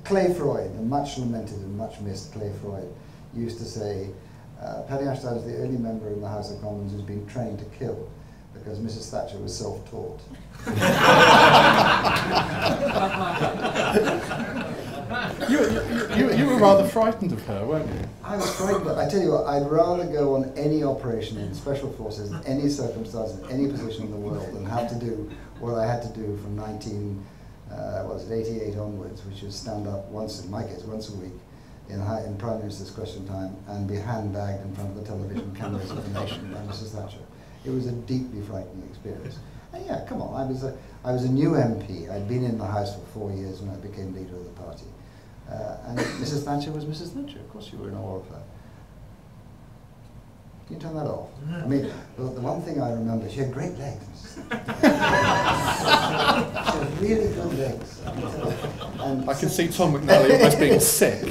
Clay Freud, the much lamented and much missed Clay Freud, used to say, Paddy Ashdown is the only member in the House of Commons who's been trained to kill, because Mrs. Thatcher was self-taught. You were rather frightened of her, weren't you? I was frightened, but I tell you what, I'd rather go on any operation in special forces, in any circumstance, in any position in the world, than have to do what I had to do from 1988 onwards, which was stand up once, in my case, once a week, in Prime Minister's Question Time, and be handbagged in front of the television cameras of the nation by Mrs. Thatcher. It was a deeply frightening experience. And yeah, come on, I was a new MP. I'd been in the House for 4 years when I became leader of the party. And Mrs. Thatcher was Mrs. Thatcher. Of course you were in awe of her. Can you turn that off? I mean, the one thing I remember, she had great legs. She had really good legs. And I can see Tom McNally almost being sick.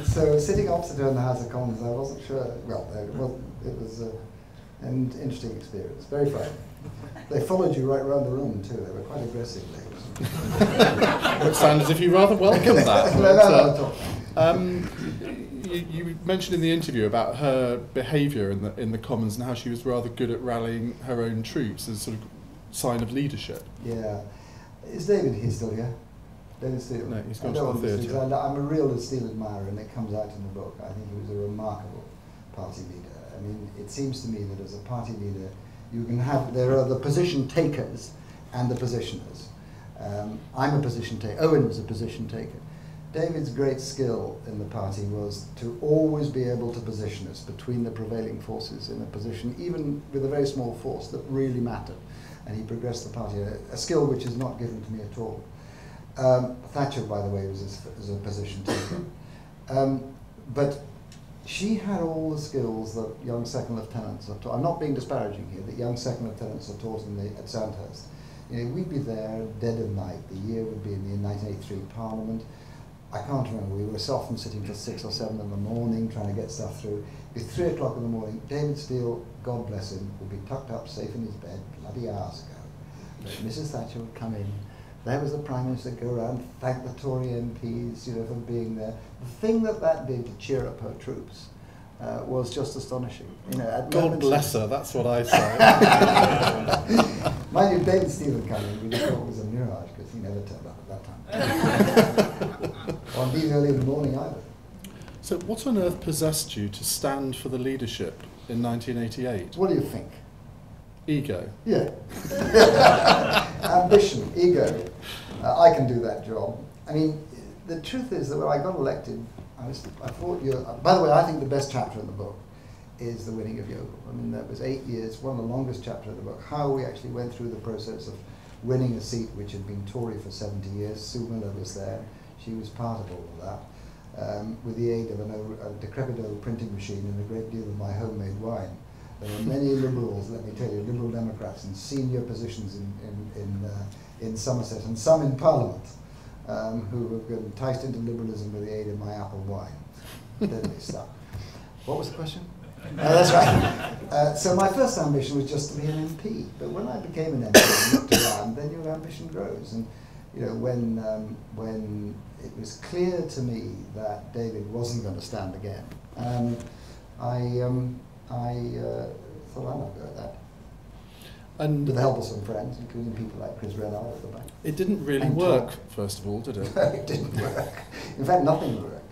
So sitting opposite her in the House of Commons, I wasn't sure. Well, it was an interesting experience. Very frightening. They followed you right around the room too. They were quite aggressive legs. It sounds as if you rather welcomed that. You mentioned in the interview about her behaviour in the Commons and how she was rather good at rallying her own troops as sort of sign of leadership. Yeah. Is David here still here? David Steele? No, he's gone to the theatre. I'm a real Steele admirer, and it comes out in the book. I think he was a remarkable party leader. I mean, it seems to me that as a party leader, you can have, there are the position takers and the positioners. I'm a position taker. Owen was a position taker. David's great skill in the party was to always be able to position us between the prevailing forces in a position, even with a very small force, that really mattered. And he progressed the party, a skill which is not given to me at all. Thatcher, by the way, was a position taker. But she had all the skills that young second lieutenants are taught. I'm not being disparaging here, that young second lieutenants are taught at Sandhurst. You know, we'd be there dead of night. The year would be in the 1983 Parliament. I can't remember, we were often sitting till 6 or 7 in the morning trying to get stuff through. It'd be 3 o'clock in the morning. David Steele, God bless him, would be tucked up safe in his bed, bloody hours ago. But Mrs. Thatcher would come in. There was the Prime Minister, go around, thank the Tory MPs, you know, for being there. The thing that did to cheer up her troops was just astonishing. You know, at God bless her, that's what I say. Mind you, David Steele would come in, we just thought it was a mirage because he never turned up at that time. Or indeed early in the morning either. So what on earth possessed you to stand for the leadership in 1988? What do you think? Ego. Yeah. Ambition, ego. I can do that job. I mean, the truth is that when I got elected, I thought by the way, I think the best chapter in the book is the winning of Yeovil. I mean, that was 8 years, one of the longest chapters of the book, how we actually went through the process of winning a seat which had been Tory for 70 years. Sue Miller was there. She was part of all of that, with the aid of a decrepit old printing machine and a great deal of my homemade wine. There were many Liberals, let me tell you, Liberal Democrats in senior positions in Somerset and some in Parliament who have been enticed into liberalism with the aid of my apple wine. Deadly stuff. What was the question? That's right. So my first ambition was just to be an MP, but when I became an MP and looked around, then your ambition grows. And you know, when it was clear to me that David wasn't going to stand again, I thought I'll not go at that. And with the help of some friends, including people like Chris Renard at the back. It didn't really work, first of all, did it? It didn't work. In fact, nothing worked.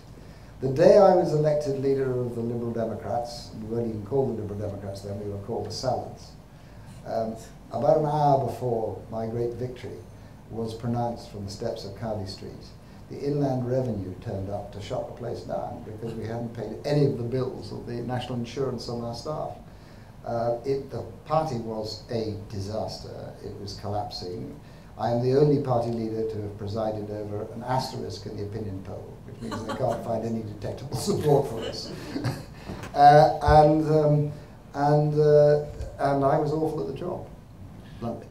The day I was elected leader of the Liberal Democrats, we weren't even called the Liberal Democrats then, we were called the Salads. About an hour before my great victory was pronounced from the steps of Carley Street, the Inland Revenue turned up to shut the place down because we hadn't paid any of the bills of the national insurance on our staff. The party was a disaster. It was collapsing. I am the only party leader to have presided over an asterisk in the opinion poll, which means they can't find any detectable support for us. And I was awful at the job, bluntly.